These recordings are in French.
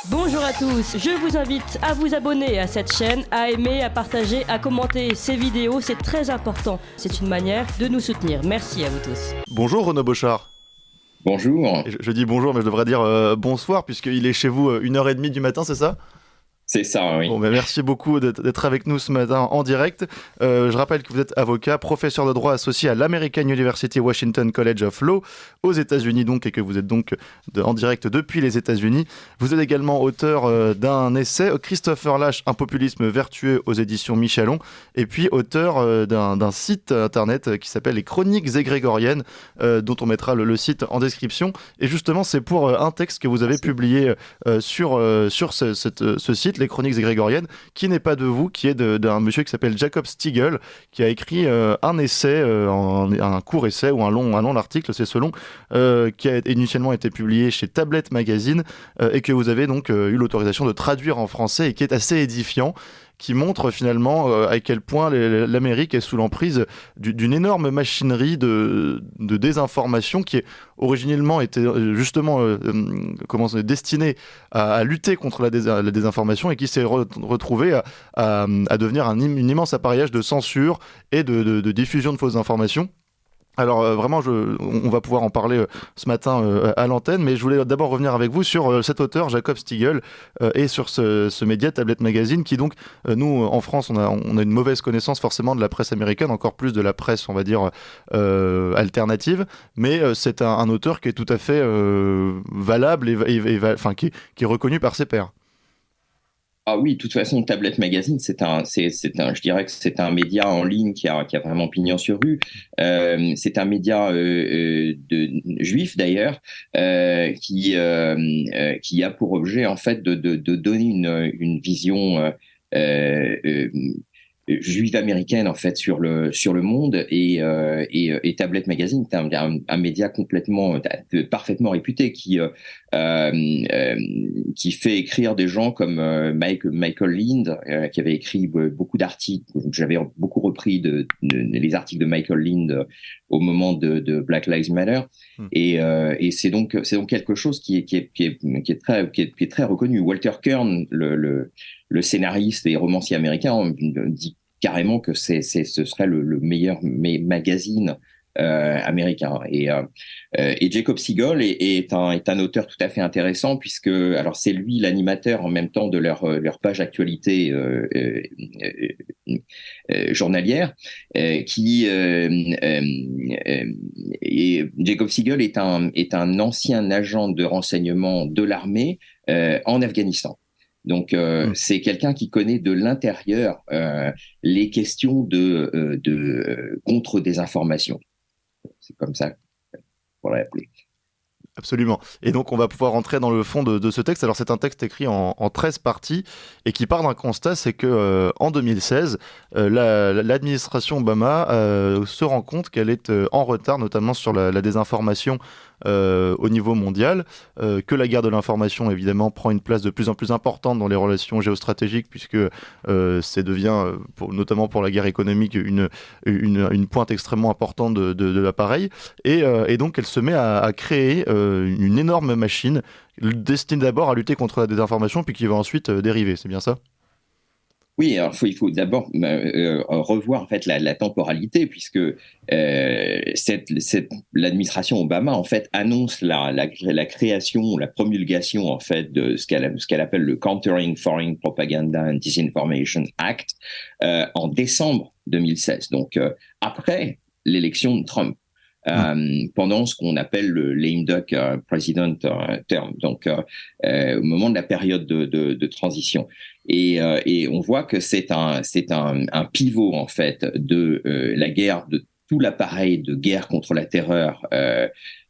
Bonjour à tous, je vous invite à vous abonner à cette chaîne, à aimer, à partager, à commenter ces vidéos, c'est très important. C'est une manière de nous soutenir. Merci à vous tous. Bonjour Renaud Bochard. Bonjour. Je dis bonjour, mais je devrais dire bonsoir, puisqu'il est chez vous 1h30 du matin, c'est ça ? C'est ça, oui. Bon, merci beaucoup d'être avec nous ce matin en direct. Je rappelle que vous êtes avocat, professeur de droit associé à l'American University Washington College of Law aux États-Unis donc, et que vous êtes donc en direct depuis les États-Unis. Vous êtes également auteur d'un essai, Christopher Lasch, un populisme vertueux aux éditions Michelon, et puis auteur d'un site internet qui s'appelle Les Chroniques égrégoriennes, dont on mettra le site en description. Et justement, c'est pour un texte que vous avez publié sur ce site, Les Chroniques égrégoriennes, qui n'est pas de vous, qui est d'un monsieur qui s'appelle Jacob Stigl, qui a écrit un essai, un court essai ou un long article, c'est selon, qui a initialement été publié chez Tablet Magazine et que vous avez donc eu l'autorisation de traduire en français et qui est assez édifiant, qui montre finalement à quel point l'Amérique est sous l'emprise d'une énorme machinerie de désinformation qui est originellement était justement destinée à lutter contre la désinformation et qui s'est retrouvée à devenir un immense appareillage de censure et de diffusion de fausses informations. Alors vraiment, on va pouvoir en parler ce matin à l'antenne, mais je voulais d'abord revenir avec vous sur cet auteur, Jacob Stigl, et sur ce média, Tablet Magazine, qui donc, nous, en France, on a une mauvaise connaissance forcément de la presse américaine, encore plus de la presse, on va dire, alternative, mais c'est un auteur qui est tout à fait valable qui est reconnu par ses pairs. Ah oui, de toute façon, Tablet Magazine, je dirais que c'est un média en ligne qui a vraiment pignon sur rue. C'est un média juif d'ailleurs, qui a pour objet en fait de donner une vision juive américaine en fait sur le monde et Tablet Magazine est un média parfaitement réputé qui fait écrire des gens comme Michael Lind, qui avait écrit beaucoup d'articles. J'avais beaucoup repris les articles de Michael Lind au moment de Black Lives Matter, et c'est donc quelque chose qui est très reconnu. Walter Kern, le scénariste et romancier américain, dit carrément que ce serait le meilleur magazine américain. Et Jacob Stigl est un auteur tout à fait intéressant, puisque alors c'est lui l'animateur en même temps de leur page actualité journalière, et Jacob Stigl est un ancien agent de renseignement de l'armée en Afghanistan. Donc c'est quelqu'un qui connaît de l'intérieur les questions de contre-désinformation. C'est comme ça qu'on pourrait l'appeler. Absolument. Et donc, on va pouvoir rentrer dans le fond de ce texte. Alors, c'est un texte écrit en 13 parties et qui part d'un constat, c'est que en 2016, l'administration Obama se rend compte qu'elle est en retard, notamment sur la désinformation au niveau mondial, que la guerre de l'information, évidemment, prend une place de plus en plus importante dans les relations géostratégiques, puisque ça devient, notamment pour la guerre économique, une pointe extrêmement importante de l'appareil. Et donc, elle se met à créer une énorme machine destinée d'abord à lutter contre la désinformation, puis qui va ensuite dériver. C'est bien ça ? Oui, alors il faut d'abord revoir en fait la temporalité, puisque l'administration Obama en fait annonce la création, la promulgation en fait de ce qu'elle appelle le Countering Foreign Propaganda and Disinformation Act en décembre 2016, donc après l'élection de Trump. Pendant ce qu'on appelle le lame duck president term, donc au moment de la période de transition, et on voit que c'est un pivot en fait de la guerre, de tout l'appareil de guerre contre la terreur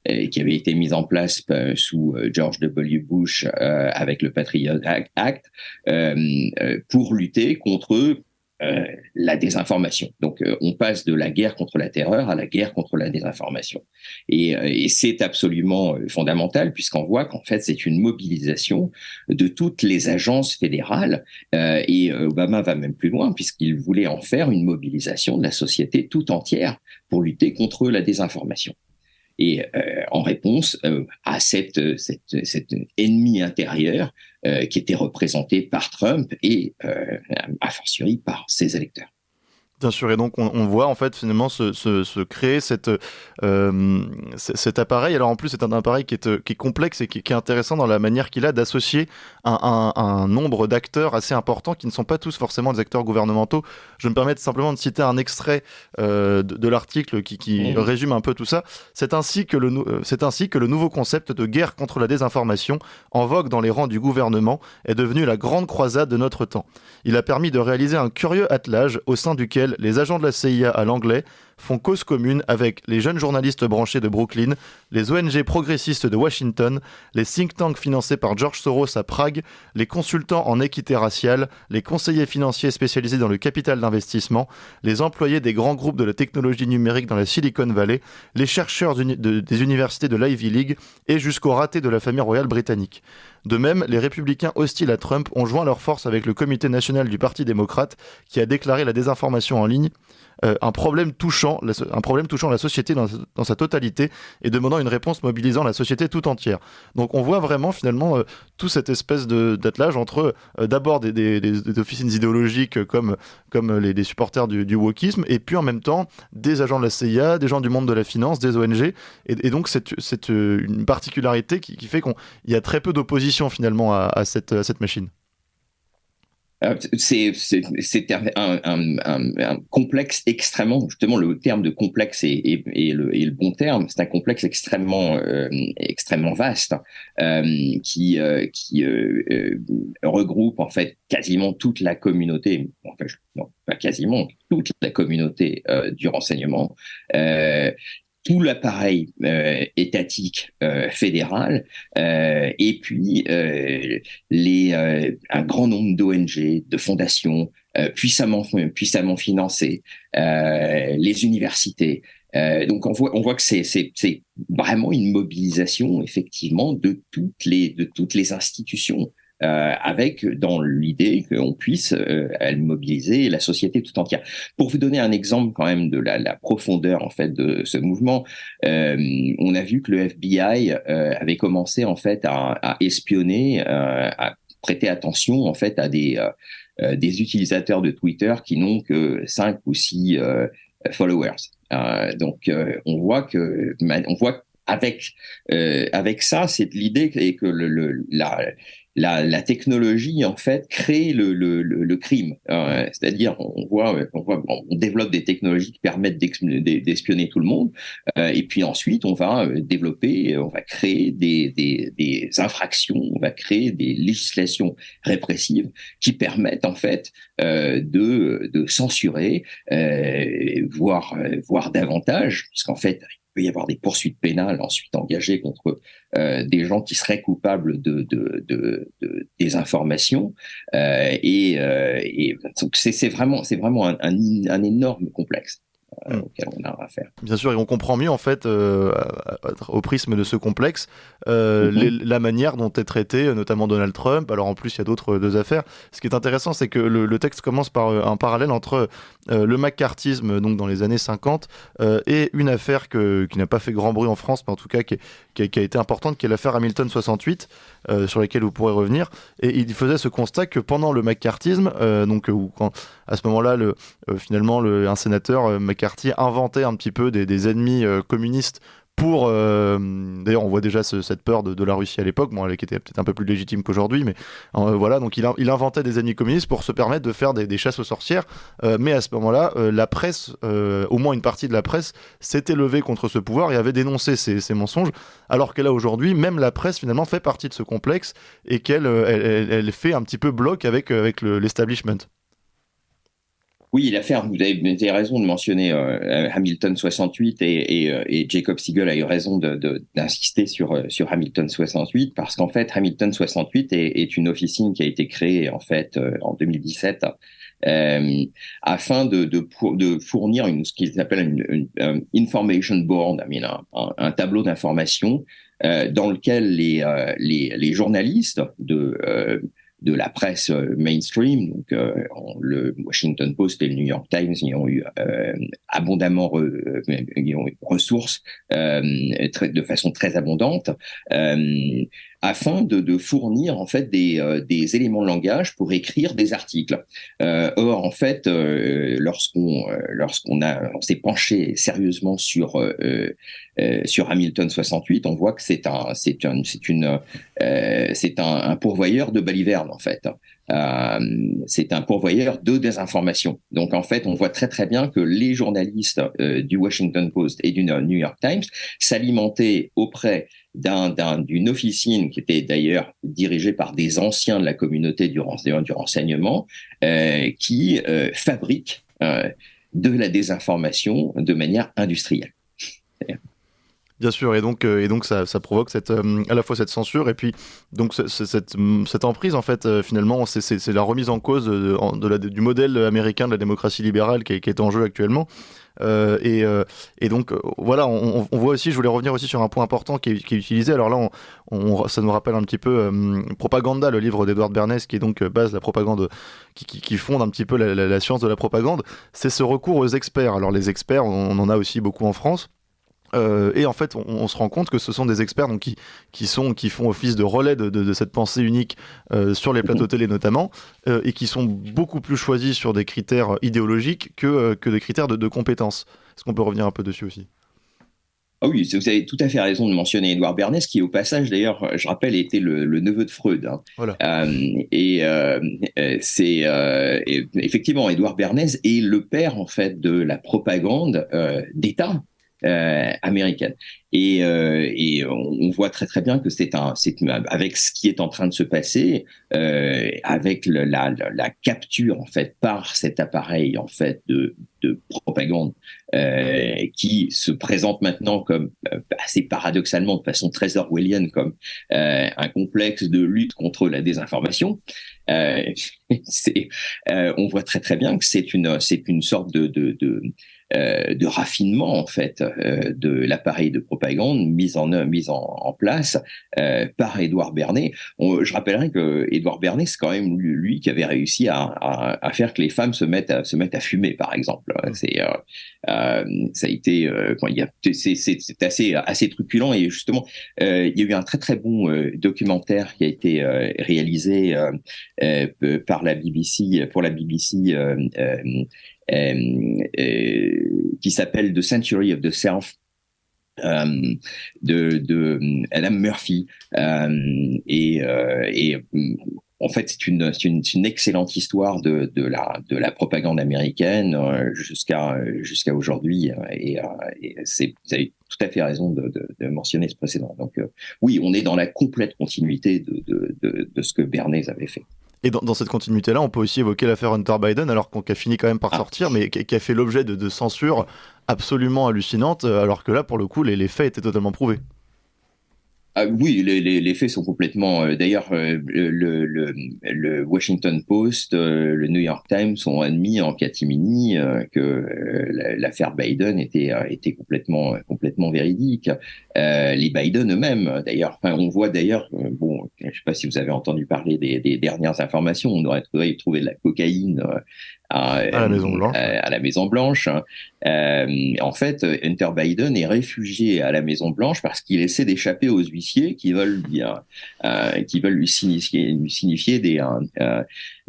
qui avait été mis en place sous George W. Bush avec le Patriot Act pour lutter contre la désinformation. Donc, on passe de la guerre contre la terreur à la guerre contre la désinformation. Et c'est absolument fondamental, puisqu'on voit qu'en fait, c'est une mobilisation de toutes les agences fédérales. Et Obama va même plus loin, puisqu'il voulait en faire une mobilisation de la société tout entière pour lutter contre la désinformation. en réponse à cet ennemi intérieur qui était représenté par Trump et a fortiori par ses électeurs. Bien sûr, et donc on voit en fait finalement se créer cet appareil. Alors en plus c'est un appareil qui est complexe et qui est intéressant dans la manière qu'il a d'associer un nombre d'acteurs assez importants qui ne sont pas tous forcément des acteurs gouvernementaux. Je me permets simplement de citer un extrait de l'article qui résume un peu tout ça. C'est ainsi que le nouveau concept de guerre contre la désinformation en vogue dans les rangs du gouvernement est devenu la grande croisade de notre temps. Il a permis de réaliser un curieux attelage au sein duquel les agents de la CIA à l'anglais font cause commune avec les jeunes journalistes branchés de Brooklyn, les ONG progressistes de Washington, les think tanks financés par George Soros à Prague, les consultants en équité raciale, les conseillers financiers spécialisés dans le capital d'investissement, les employés des grands groupes de la technologie numérique dans la Silicon Valley, les chercheurs des universités de l'Ivy League et jusqu'aux ratés de la famille royale britannique. De même, les républicains hostiles à Trump ont joint leurs forces avec le comité national du Parti démocrate qui a déclaré la désinformation en ligne un problème touchant la société dans sa totalité et demandant une réponse mobilisant la société tout entière. Donc on voit vraiment finalement tout cette espèce d'attelage entre d'abord des officines idéologiques comme les supporters du wokisme et puis en même temps des agents de la CIA, des gens du monde de la finance, des ONG et donc c'est une particularité qui fait qu'il y a très peu d'opposition finalement à cette machine. C'est un complexe extrêmement, justement le terme de complexe est le bon terme, c'est un complexe extrêmement vaste qui regroupe en fait quasiment toute la communauté, enfin non pas quasiment, toute la communauté du renseignement, tout l'appareil étatique fédéral et puis un grand nombre d'ONG, de fondations puissamment financées, les universités. Donc on voit que c'est vraiment une mobilisation effectivement de toutes les institutions. Avec dans l'idée qu'on puisse mobiliser la société tout entière. Pour vous donner un exemple quand même de la profondeur en fait de ce mouvement, on a vu que le FBI avait commencé en fait à espionner, à prêter attention en fait à des utilisateurs de Twitter qui n'ont que 5 ou 6 followers. Donc on voit avec ça, c'est l'idée que la technologie en fait crée le crime. C'est-à-dire on développe des technologies qui permettent d'espionner tout le monde, et puis ensuite on va créer des infractions, on va créer des législations répressives qui permettent en fait de censurer, voire davantage, puisqu'en fait il peut y avoir des poursuites pénales ensuite engagées contre des gens qui seraient coupables de désinformation, et donc c'est vraiment un énorme complexe auquel on a affaire. Bien sûr, et on comprend mieux en fait au prisme de ce complexe la manière dont est traité notamment Donald Trump. Alors en plus il y a deux affaires. Ce qui est intéressant, c'est que le texte commence par un parallèle entre le McCarthyisme donc dans les années 50 et une affaire qui n'a pas fait grand bruit en France, mais en tout cas qui a été importante, qui est l'affaire Hamilton 68, sur laquelle vous pourrez revenir. Et il faisait ce constat que pendant le McCarthyisme, quand à ce moment-là finalement un sénateur McCarthy inventait un petit peu des ennemis communistes pour... D'ailleurs, on voit déjà cette peur de la Russie à l'époque, qui était peut-être un peu plus légitime qu'aujourd'hui, mais voilà, donc il inventait des ennemis communistes pour se permettre de faire des chasses aux sorcières, mais à ce moment-là, la presse, au moins une partie de la presse, s'était levée contre ce pouvoir et avait dénoncé ces mensonges, alors que là, aujourd'hui, même la presse, finalement, fait partie de ce complexe et qu'elle elle fait un petit peu bloc avec l'establishment. Oui, l'affaire, vous avez raison de mentionner Hamilton 68 et Jacob Siegel a eu raison d'insister sur Hamilton 68 parce qu'en fait, Hamilton 68 est une officine qui a été créée en fait en 2017 afin de fournir ce qu'ils appellent une information board, un tableau d'information dans lequel les journalistes de la presse mainstream. Donc, le Washington Post et le New York Times y ont eu abondamment y ont eu ressources de façon très abondante, afin de fournir en fait des éléments de langage pour écrire des articles. Or, en fait, lorsqu'on s'est penché sérieusement sur Hamilton 68, on voit que c'est un pourvoyeur de balivernes en fait. C'est un pourvoyeur de désinformation. Donc en fait, on voit très très bien que les journalistes du Washington Post et du New York Times s'alimentaient auprès d'une officine qui était d'ailleurs dirigée par des anciens de la communauté du renseignement, qui fabrique de la désinformation de manière industrielle. Bien sûr, et donc ça provoque à la fois cette censure et puis donc cette emprise en fait, finalement c'est la remise en cause du modèle américain de la démocratie libérale qui est en jeu actuellement. Et donc voilà, on voit aussi, je voulais revenir aussi sur un point important qui est utilisé. Alors là, ça nous rappelle un petit peu Propaganda, le livre d'Edward Bernays, qui est donc base la propagande, qui fonde un petit peu la science de la propagande. C'est ce recours aux experts. Alors les experts, on en a aussi beaucoup en France. Et en fait, on se rend compte que ce sont des experts donc, qui font office de relais de cette pensée unique sur les plateaux télé notamment, et qui sont beaucoup plus choisis sur des critères idéologiques que des critères de compétences. Est-ce qu'on peut revenir un peu dessus aussi ? Ah oui, vous avez tout à fait raison de mentionner Edward Bernays, qui au passage, d'ailleurs, je rappelle, était le neveu de Freud. Hein. Voilà. Effectivement, Edward Bernays est le père, en fait, de la propagande d'État américaine. Et on voit très très bien que c'est avec ce qui est en train de se passer, avec la capture en fait par cet appareil en fait de propagande qui se présente maintenant comme assez paradoxalement de façon très orwellienne comme un complexe de lutte contre la désinformation. On voit très très bien que c'est une sorte de raffinement en fait de l'appareil de propagande mise en place par Edward Bernays. Je rappellerai que Edward Bernays, c'est quand même lui qui avait réussi à faire que les femmes se mettent à fumer, par exemple. Ça a été c'est assez truculent, et justement il y a eu un très très bon documentaire qui a été réalisé par la BBC pour la BBC qui s'appelle The Century of the Self de Adam Murphy, et en fait c'est une excellente histoire de la propagande américaine jusqu'à aujourd'hui, et vous avez tout à fait raison de mentionner ce précédent. Donc oui, on est dans la complète continuité de ce que Bernays avait fait. Et dans cette continuité-là, on peut aussi évoquer l'affaire Hunter Biden, alors qui a fini quand même par sortir, mais qui a fait l'objet de censure absolument hallucinante, alors que là, pour le coup, les faits étaient totalement prouvés. Ah, oui, les faits sont complètement. D'ailleurs, le Washington Post, le New York Times ont admis en catimini que l'affaire Biden était complètement véridique. Les Biden eux-mêmes, d'ailleurs. Enfin, on voit d'ailleurs. Bon, je ne sais pas si vous avez entendu parler des dernières informations. On aurait trouvé de la cocaïne à la Maison Blanche. En fait, Hunter Biden est réfugié à la Maison Blanche parce qu'il essaie d'échapper aux huissiers qui veulent lui signifier des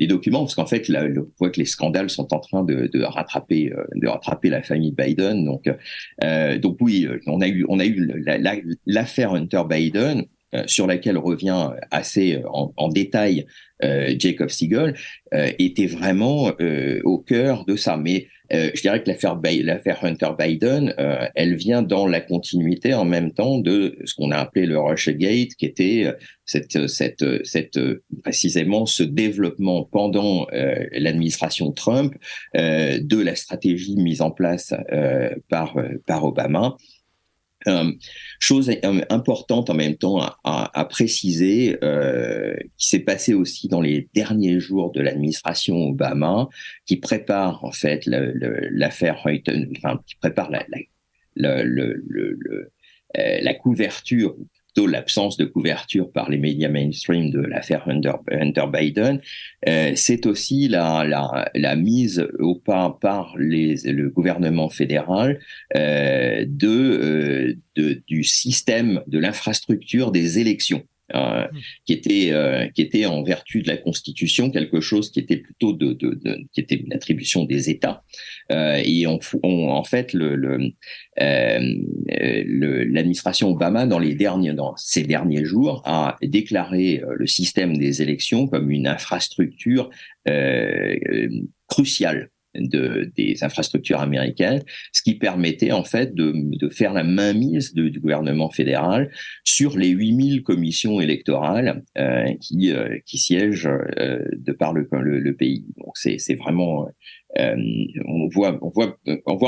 documents, parce qu'en fait, on voit que les scandales sont en train de rattraper la famille Biden. Donc oui, on a eu l'affaire Hunter Biden, sur laquelle revient assez en détail Jacob Siegel, était vraiment au cœur de ça. Mais je dirais que l'affaire Hunter Biden, elle vient dans la continuité en même temps de ce qu'on a appelé le Russiagate, qui était précisément ce développement pendant l'administration Trump de la stratégie mise en place par Obama. Chose importante en même temps à préciser, qui s'est passé aussi dans les derniers jours de l'administration Obama, qui prépare en fait l'affaire Hunter, enfin qui prépare la couverture, plutôt l'absence de couverture par les médias mainstream de l'affaire Hunter Biden, c'est aussi la mise au pas par le gouvernement fédéral du système de l'infrastructure des élections. Qui était en vertu de la Constitution quelque chose qui était plutôt qui était une attribution des États, et en fait l'administration Obama dans ces derniers jours a déclaré le système des élections comme une infrastructure cruciale des infrastructures américaines, ce qui permettait en fait de faire la mainmise du gouvernement fédéral sur les 8000 commissions électorales qui siègent de par le pays. Donc c'est vraiment on voit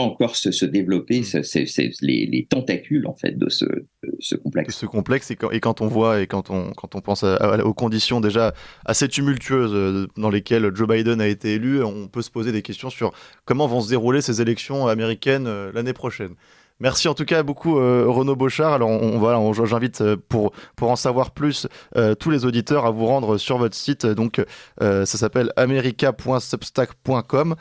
encore se développer les tentacules en fait de ce complexe. Ce complexe, et quand on voit et quand on pense aux conditions déjà assez tumultueuses dans lesquelles Joe Biden a été élu, on peut se poser des questions sur comment vont se dérouler ces élections américaines l'année prochaine. Merci en tout cas beaucoup Renaud Bochart. Alors j'invite pour en savoir plus tous les auditeurs à vous rendre sur votre site. Donc ça s'appelle america.substack.com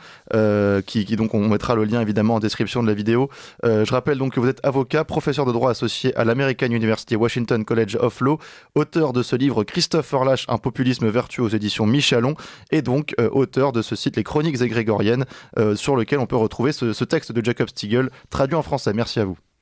qui donc on mettra le lien évidemment en description de la vidéo. Je rappelle donc que vous êtes avocat, professeur de droit associé à l'American University Washington College of Law, auteur de ce livre Christopher Lasch, un populisme vertueux aux éditions Michalon, et donc auteur de ce site Les Chroniques égrégoriennes sur lequel on peut retrouver ce texte de Jacob Stigl traduit en français. Merci à vous.